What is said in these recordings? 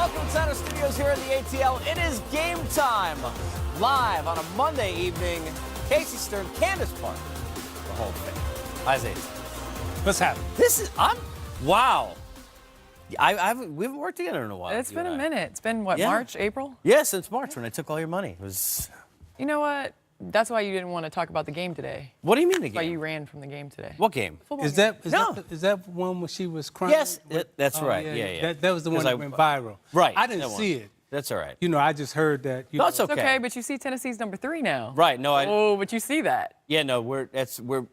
Welcome to our studios here at the ATL. It is game time. Live on a Monday evening. Casey Stern, Candace Parker, the whole thing. Isaiah. What's happening? Wow. We haven't worked together in a while. It's been a minute. It's been, what, March, April? Yeah, since March when I took all your money. It was... You know what? That's why you didn't want to talk about the game today. What do you mean the That's game? why you ran from the game today. What game? Football Is game. that one where she was crying? Yes, that's right. Yeah. That was the one that went viral. Right. I didn't see it. That's all right. You know, I just heard that. No, it's It's okay. okay, but you see Tennessee's number 3 now. Right. No, Oh, but you see that. Yeah, no, we're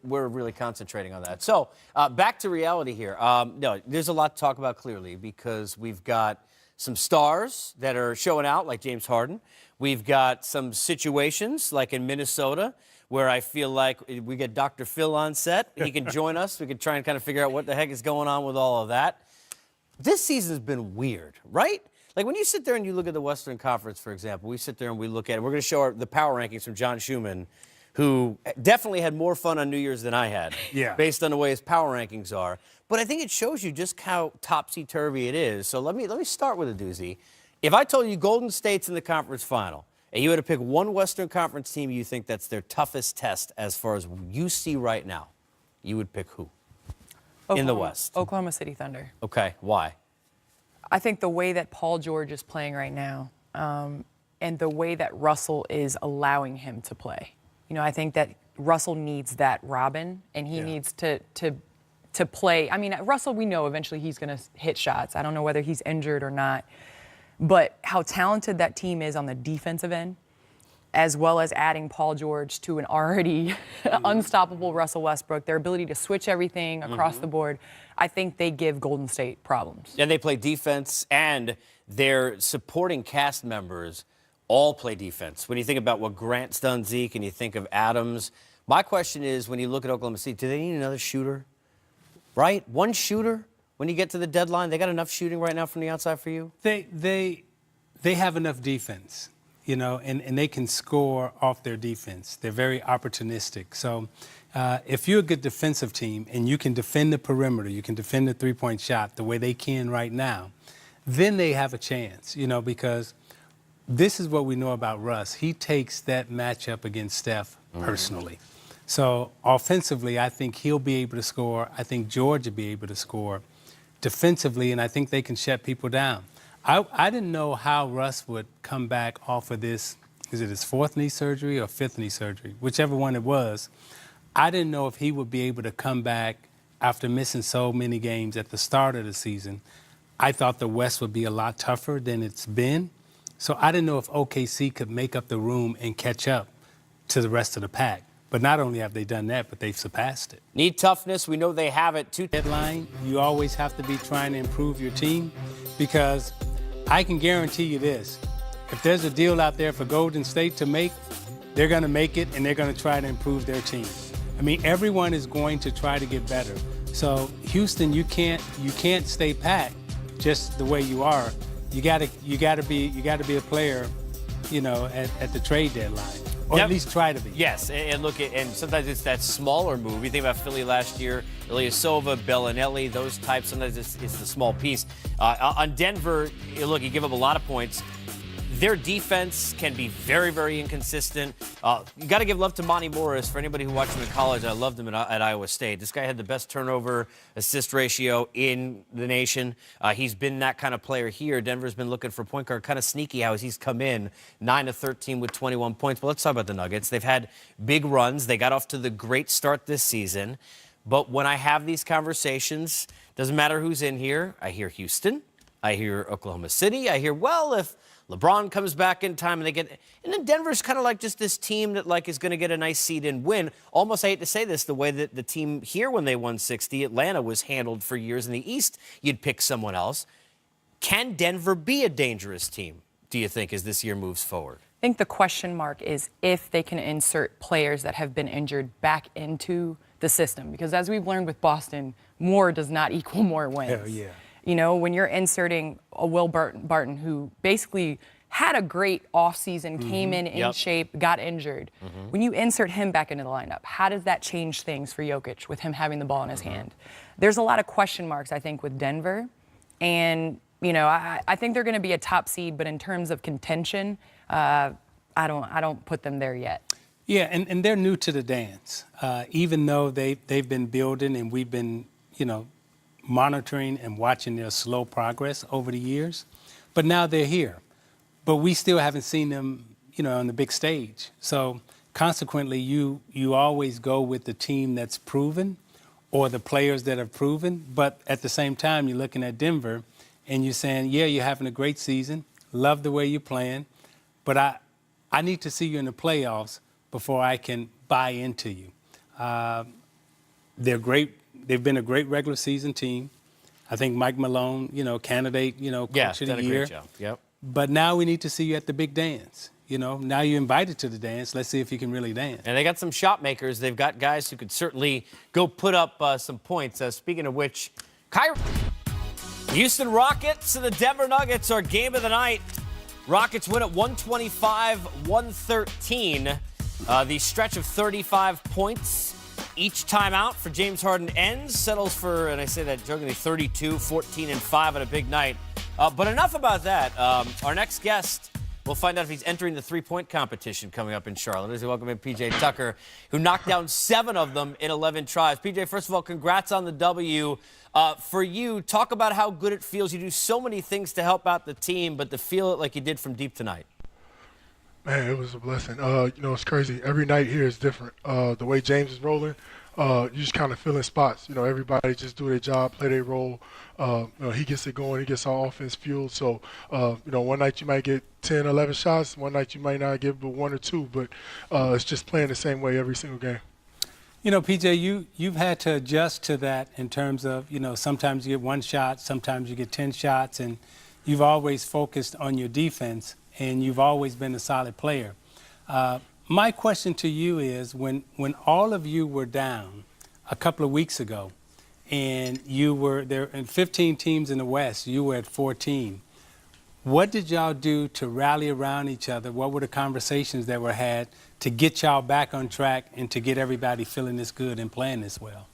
really concentrating on that. So back to reality here. No, there's a lot to talk about clearly because we've got some stars that are showing out, like James Harden. We've got some situations, like in Minnesota, where I feel like we get Dr. Phil on set. He can join us. We can try and kind of figure out what the heck is going on with all of that. This season's been weird, right? Like when you sit there and you look at the Western Conference, for example, we sit there and we look at it. We're going to show the power rankings from John Schumann, who definitely had more fun on New Year's than I had, based on the way his power rankings are. But I think it shows you just how topsy-turvy it is. So let me start with a doozy. If I told you Golden State's in the conference final, and you had to pick one Western Conference team you think that's their toughest test as far as you see right now, you would pick who in the West? Oklahoma City Thunder. Okay, why? I think the way that Paul George is playing right now and the way that Russell is allowing him to play. You know, I think that Russell needs that Robin, and he needs to play. I mean, Russell, we know eventually he's going to hit shots. I don't know whether he's injured or not. But how talented that team is on the defensive end, as well as adding Paul George to an already unstoppable Russell Westbrook, their ability to switch everything across the board, I think they give Golden State problems. And they play defense, and their supporting cast members all play defense. When you think about what Grant's done, Zeke, and you think of Adams, my question is, when you look at Oklahoma City, do they need another shooter? Right? One shooter? When you get to the deadline, they got enough shooting right now from the outside for you? They have enough defense, you know, and they can score off their defense. They're very opportunistic. So if you're a good defensive team and you can defend the perimeter, you can defend the three-point shot the way they can right now, then they have a chance, you know, because this is what we know about Russ. He takes that matchup against Steph personally. So offensively, I think he'll be able to score. I think George will be able to score defensively, and I think they can shut people down. I didn't know how Russ would come back off of this. Is it his 4th knee surgery or 5th knee surgery? Whichever one it was. I didn't know if he would be able to come back after missing so many games at the start of the season. I thought the West would be a lot tougher than it's been. So I didn't know if OKC could make up the room and catch up to the rest of the pack. But not only have they done that, but they've surpassed it. Need toughness. We know they have it. Deadline, you always have to be trying to improve your team, because I can guarantee you this. If there's a deal out there for Golden State to make, they're going to make it, and they're going to try to improve their team. I mean, everyone is going to try to get better. So Houston, you can't stay pat just the way you are. You got to be a player, you know, at the trade deadline. Or at least try to be. Yes, and look, and sometimes it's that smaller move. You think about Philly last year, Ilyasova, Bellinelli, those types. Sometimes it's the small piece. On Denver, look, you give up a lot of points. Their defense can be very, very inconsistent. You got to give love to Monty Morris. For anybody who watched him in college, I loved him at Iowa State. This guy had the best turnover assist ratio in the nation. He's been that kind of player here. Denver's been looking for point guard, kind of sneaky how he's come in 9 of 13 with 21 points. But let's talk about the Nuggets. They've had big runs. They got off to the great start this season. But when I have these conversations, doesn't matter who's in here. I hear Houston. I hear Oklahoma City. I hear, well, if LeBron comes back in time and then Denver's kind of like just this team that like is going to get a nice seed and win. Almost, I hate to say this, the way that the team here when they won 60, Atlanta was handled for years in the East, you'd pick someone else. Can Denver be a dangerous team, do you think, as this year moves forward? I think the question mark is if they can insert players that have been injured back into the system. Because as we've learned with Boston, more does not equal more wins. Hell yeah. You know, when you're inserting a Will Barton who basically had a great offseason, came in shape, got injured. When you insert him back into the lineup, how does that change things for Jokic with him having the ball in his hand? There's a lot of question marks, I think, with Denver. And I think they're going to be a top seed, but in terms of contention, I don't put them there yet. Yeah, and they're new to the dance. Even though they've been building and we've been, monitoring and watching their slow progress over the years, but now they're here. But we still haven't seen them, on the big stage. So consequently, you always go with the team that's proven or the players that have proven. But at the same time, you're looking at Denver and you're saying, yeah, you're having a great season. Love the way you're playing. But I need to see you in the playoffs before I can buy into you. They're great. They've been a great regular season team. I think Mike Malone, candidate, coach of the year. Great job. Yep. But now we need to see you at the big dance. Now you're invited to the dance. Let's see if you can really dance. And they got some shot makers. They've got guys who could certainly go put up some points. Speaking of which, Houston Rockets and the Denver Nuggets are game of the night. Rockets win at 125-113. The stretch of 35 points each timeout for James Harden ends, settles for, and I say that jokingly, 32, 14, and 5 on a big night. But enough about that. Our next guest, we'll find out if he's entering the three-point competition coming up in Charlotte. As we welcome in P.J. Tucker, who knocked down 7 of them in 11 tries. P.J., first of all, congrats on the W. For you, talk about how good it feels. You do so many things to help out the team, but to feel it like you did from deep tonight. Man, it was a blessing. It's crazy. Every night here is different. The way James is rolling, you just kind of fill in spots. Everybody just do their job, play their role. He gets it going. He gets our offense fueled. So, one night you might get 10, 11 shots. One night you might not get but 1 or 2. But it's just playing the same way every single game. PJ, you've had to adjust to that in terms of, sometimes you get 1 shot, sometimes you get 10 shots, and you've always focused on your defense, and you've always been a solid player. My question to you is, when all of you were down a couple of weeks ago, and you were there in 15 teams in the West, you were at 14, what did y'all do to rally around each other? What were the conversations that were had to get y'all back on track and to get everybody feeling this good and playing this well?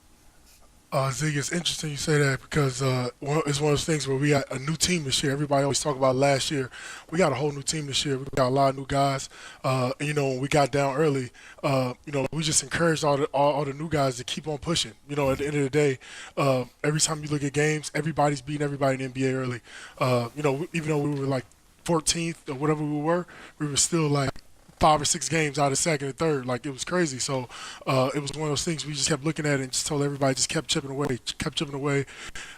Zig, it's interesting you say that because it's one of those things where we got a new team this year. Everybody always talk about last year. We got a whole new team this year. We got a lot of new guys. When we got down early, we just encouraged all the new guys to keep on pushing. At the end of the day, every time you look at games, everybody's beating everybody in the NBA early. Even though we were like 14th or whatever we were still like 5 or 6 games out of second and third. Like, it was crazy. So it was one of those things we just kept looking at and just told everybody just kept chipping away.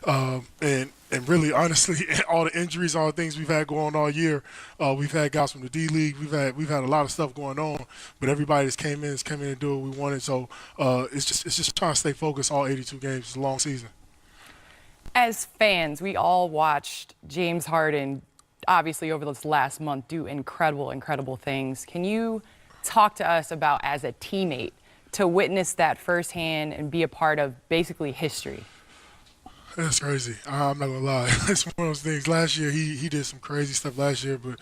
And really, honestly, all the injuries, all the things we've had going on all year, we've had guys from the D-League. We've had a lot of stuff going on, but everybody just came in and do what we wanted. So it's just trying to stay focused all 82 games. It's a long season. As fans, we all watched James Harden obviously over this last month do incredible things. Can you talk to us about, as a teammate, to witness that firsthand and be a part of basically history? That's crazy. I'm not gonna lie. It's one of those things. Last year, he did some crazy stuff last year, but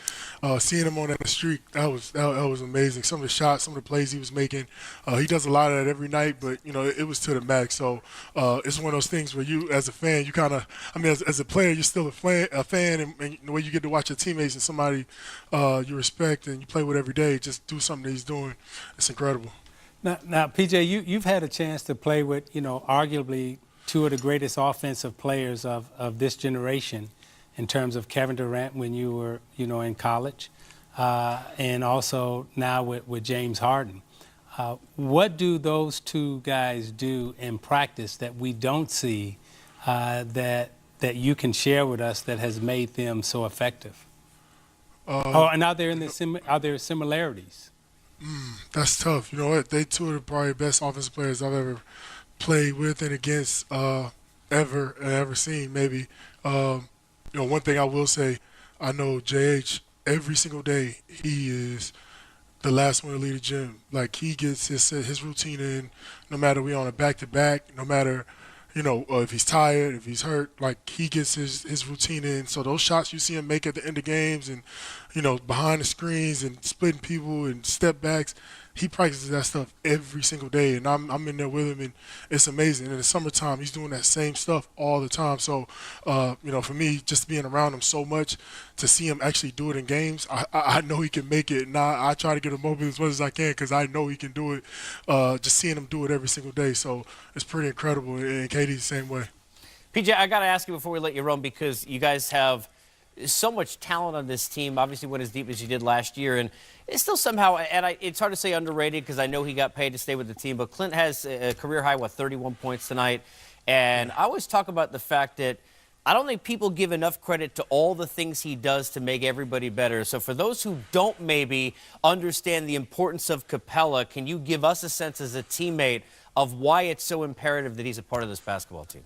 seeing him on that streak, that was amazing. Some of the shots, some of the plays he was making, he does a lot of that every night, but it was to the max. So it's one of those things where you, as a fan, you kind of, as a player, you're still a fan, and the way you get to watch your teammates and somebody you respect and you play with every day, just do something that he's doing. It's incredible. Now, PJ, you've had a chance to play with, arguably 2 of the greatest offensive players of this generation, in terms of Kevin Durant when you were, in college, and also now with James Harden. What do those 2 guys do in practice that we don't see that you can share with us that has made them so effective? And are there similarities? That's tough. You know what? They 2 of the probably best offensive players I've ever played with and against ever seen, maybe. One thing I will say, I know JH, every single day, he is the last one to leave the gym. Like, he gets his routine in, no matter we on a back-to-back, no matter, if he's tired, if he's hurt, like, he gets his routine in. So those shots you see him make at the end of games and behind the screens and splitting people and step backs. He practices that stuff every single day, and I'm in there with him, and it's amazing. And in the summertime, he's doing that same stuff all the time. So, for me, just being around him so much, to see him actually do it in games, I know he can make it, and I try to get him open as much as I can because I know he can do it. Just seeing him do it every single day, so it's pretty incredible. And Katie's the same way. PJ, I got to ask you before we let you run, because you guys have so much talent on this team. Obviously went as deep as you did last year, and it's still somehow, and it's hard to say underrated because I know he got paid to stay with the team, but Clint has a career high, 31 points tonight. And I always talk about the fact that I don't think people give enough credit to all the things he does to make everybody better. So for those who don't maybe understand the importance of Capella, can you give us a sense as a teammate of why it's so imperative that he's a part of this basketball team?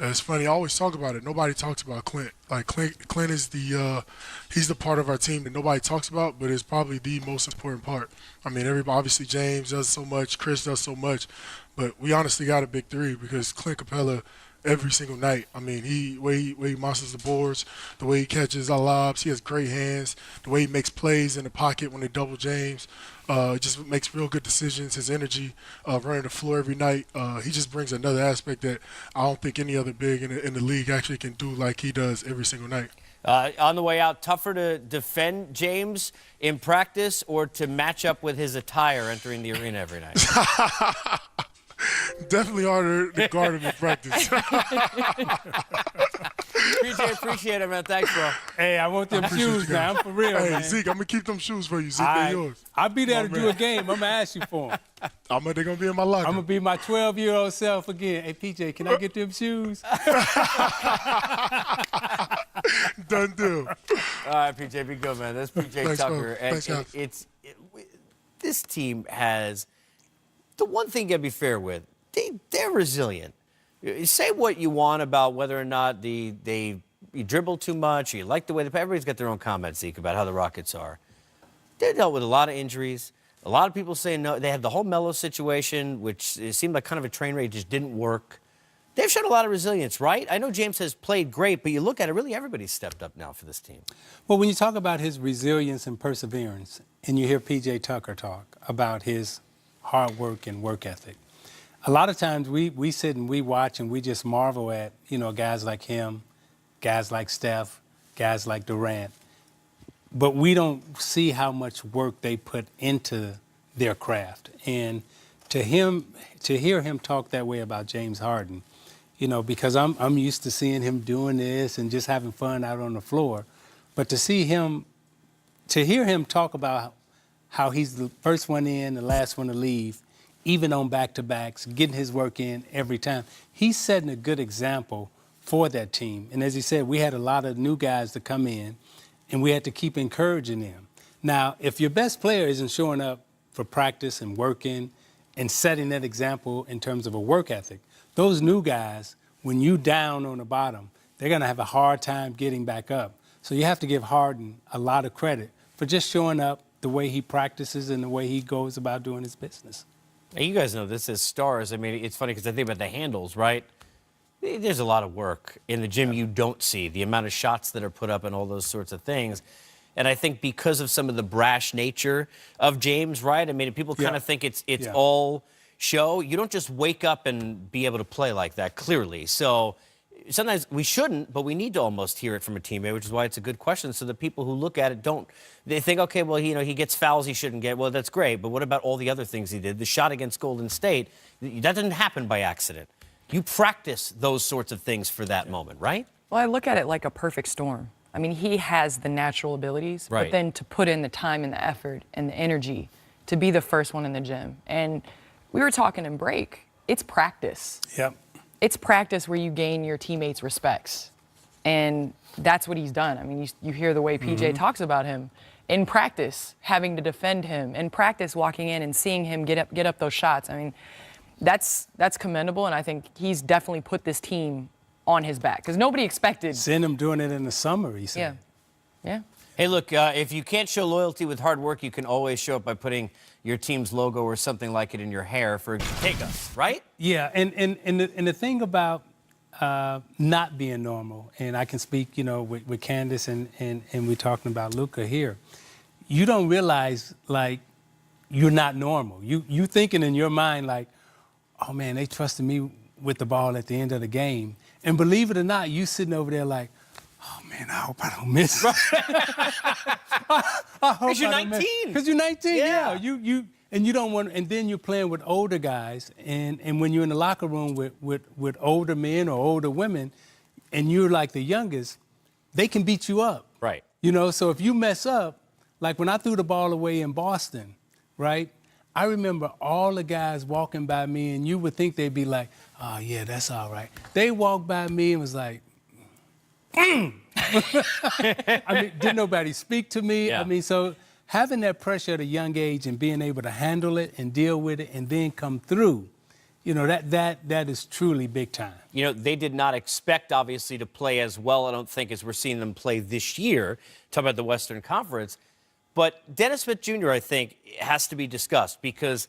It's funny. I always talk about it. Nobody talks about Clint. Like Clint is he's the part of our team that nobody talks about, but is probably the most important part. I mean, everybody, obviously James does so much, Chris does so much, but we honestly got a big three because Clint Capella, every single night. I mean, the way he monsters the boards, the way he catches our lobs, he has great hands, the way he makes plays in the pocket when they double James. Just makes real good decisions. His energy, running the floor every night, he just brings another aspect that I don't think any other big in the league actually can do like he does every single night. On the way out, tougher to defend James in practice or to match up with his attire entering the arena every night? Definitely harder to guard him in practice. PJ, appreciate it, man. Thanks, bro. Hey, I want them shoes, man. I'm for real, Hey, man. Zeke, I'm going to keep them shoes for you. Zeke, they're yours. I'll be there to My do man. a game. I'm going to ask you for them. They're going to be in my locker. I'm going to be my 12-year-old self again. Hey, PJ, can I get them shoes? Done deal. All right, PJ, be good, man. That's PJ Thanks, Tucker. bro. Thanks, guys. This team has the one thing you got to be fair with. They're resilient. Say what you want about whether or not you dribble too much, or you like the way everybody's got their own comments, Zeke, about how the Rockets are. They dealt with a lot of injuries. A lot of people saying no. They had the whole Melo situation, which it seemed like kind of a train wreck, just didn't work. They've shown a lot of resilience, right? I know James has played great, but you look at it, really everybody's stepped up now for this team. Well, when you talk about his resilience and perseverance, and you hear P.J. Tucker talk about his hard work and work ethic, a lot of times we sit and we watch and we just marvel at, guys like him, guys like Steph, guys like Durant, but we don't see how much work they put into their craft. And to hear him talk that way about James Harden, because I'm used to seeing him doing this and just having fun out on the floor, but to hear him talk about how he's the first one in, the last one to leave, even on back-to-backs, getting his work in every time, he's setting a good example for that team. And as he said, we had a lot of new guys to come in, and we had to keep encouraging them. Now, if your best player isn't showing up for practice and working and setting that example in terms of a work ethic, those new guys, when you down on the bottom, they're going to have a hard time getting back up. So you have to give Harden a lot of credit for just showing up the way he practices and the way he goes about doing his business. Now, you guys know this as stars. I mean, it's funny because I think about the handles, right? There's a lot of work in the gym you don't see, the amount of shots that are put up and all those sorts of things. And I think because of some of the brash nature of James, right? I mean, people kind of think it's all show. You don't just wake up and be able to play like that, clearly. So sometimes we shouldn't, but we need to almost hear it from a teammate, which is why it's a good question. So the people who look at it they think, okay, well, he gets fouls he shouldn't get. Well, that's great, but what about all the other things he did? The shot against Golden State, that didn't happen by accident. You practice those sorts of things for that moment, right? Well, I look at it like a perfect storm. I mean, he has the natural abilities, right, but then to put in the time and the effort and the energy to be the first one in the gym. And we were talking in break, it's practice. Yep. It's practice where you gain your teammates' respects. And that's what he's done. I mean, you hear the way PJ talks about him. In practice, having to defend him. In practice, walking in and seeing him get up those shots. I mean, that's commendable, and I think he's definitely put this team on his back because nobody expected. Seen him doing it in the summer, he said. Yeah. Hey, look, if you can't show loyalty with hard work, you can always show it by putting your team's logo or something like it in your hair for Take Us, right? Yeah, and the thing about not being normal. And I can speak, with Candace and we're talking about Luka here. You don't realize, like, you're not normal. You thinking in your mind, like, oh, man, they trusted me with the ball at the end of the game. And believe it or not, you sitting over there like, oh, man, I hope I don't miss. Because you're 19. Because you're 19, yeah. And you don't want, and then you're playing with older guys, and when you're in the locker room with older men or older women, and you're like the youngest, they can beat you up. Right. So if you mess up, like when I threw the ball away in Boston, right? I remember all the guys walking by me, and you would think they'd be like, oh, yeah, that's all right. They walked by me and was like, I mean, didn't nobody speak to me? Yeah. I mean, so having that pressure at a young age and being able to handle it and deal with it and then come through, that is truly big time. They did not expect, obviously, to play as well, I don't think, as we're seeing them play this year. Talk about the Western Conference. But Dennis Smith Jr., I think, has to be discussed because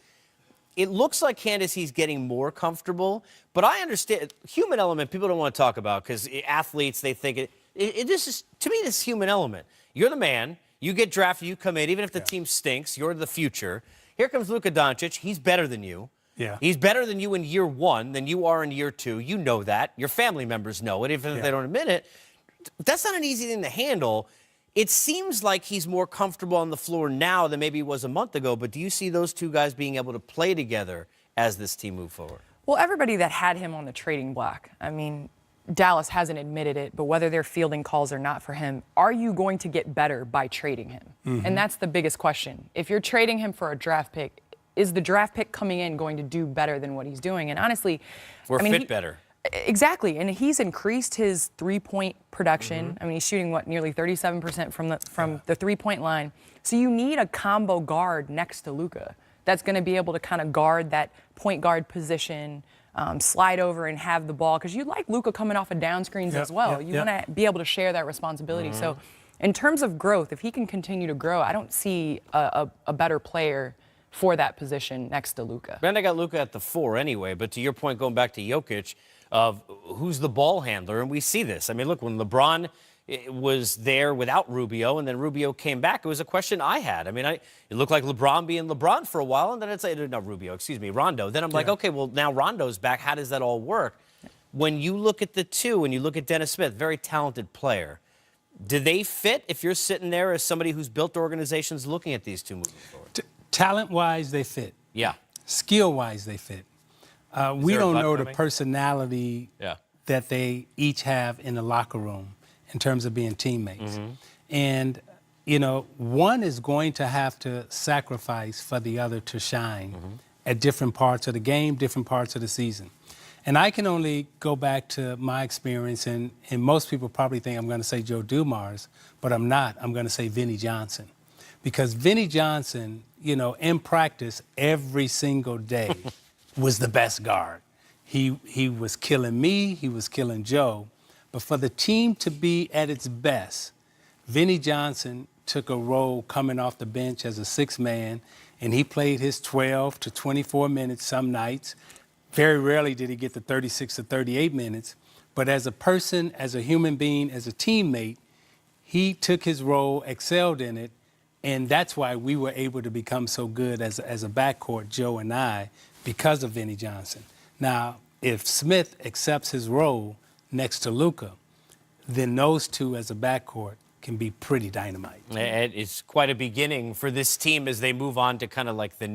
it looks like, Candace, he's getting more comfortable. But I understand, human element, people don't want to talk about because athletes, they think this is, to me, this human element. You're the man. You get drafted, you come in. Even if the team stinks, you're the future. Here comes Luka Doncic. He's better than you. Yeah. He's better than you in year one than you are in year two. You know that. Your family members know it, even if they don't admit it. That's not an easy thing to handle. It seems like he's more comfortable on the floor now than maybe he was a month ago, but do you see those two guys being able to play together as this team moves forward? Well, everybody that had him on the trading block, I mean, Dallas hasn't admitted it, but whether they're fielding calls or not for him, are you going to get better by trading him? Mm-hmm. And that's the biggest question. If you're trading him for a draft pick, is the draft pick coming in going to do better than what he's doing? And honestly, fit better. Exactly, and he's increased his three-point production. Mm-hmm. I mean, he's shooting, nearly 37% from the three-point line. So you need a combo guard next to Luka that's going to be able to kind of guard that point guard position, slide over and have the ball. Because you like Luka coming off of down screens as well. You want to be able to share that responsibility. Mm-hmm. So in terms of growth, if he can continue to grow, I don't see a better player for that position next to Luka. And I got Luka at the 4 anyway, but to your point, going back to Jokic, of who's the ball handler, and we see this. I mean, look, when LeBron was there without Rubio, and then Rubio came back, it was a question I had. I mean, it looked like LeBron being LeBron for a while, and then it's like, not Rubio, excuse me, Rondo. Then I'm like, okay, well, now Rondo's back. How does that all work? When you look at the two, and you look at Dennis Smith, very talented player, do they fit if you're sitting there as somebody who's built organizations looking at these two moving forward? Talent-wise, they fit. Yeah. Skill-wise, they fit. We don't know the personality yeah. that they each have in the locker room in terms of being teammates. Mm-hmm. And, one is going to have to sacrifice for the other to shine at different parts of the game, different parts of the season. And I can only go back to my experience, and most people probably think I'm going to say Joe Dumars, but I'm not. I'm going to say Vinnie Johnson. Because Vinnie Johnson, in practice every single day was the best guard. He was killing me, he was killing Joe. But for the team to be at its best, Vinnie Johnson took a role coming off the bench as a sixth man, and he played his 12 to 24 minutes some nights. Very rarely did he get the 36 to 38 minutes. But as a person, as a human being, as a teammate, he took his role, excelled in it, and that's why we were able to become so good as a backcourt, Joe and I, because of Vinnie Johnson. Now, if Smith accepts his role next to Luka, then those two as a backcourt can be pretty dynamite. It's quite a beginning for this team as they move on to kind of like the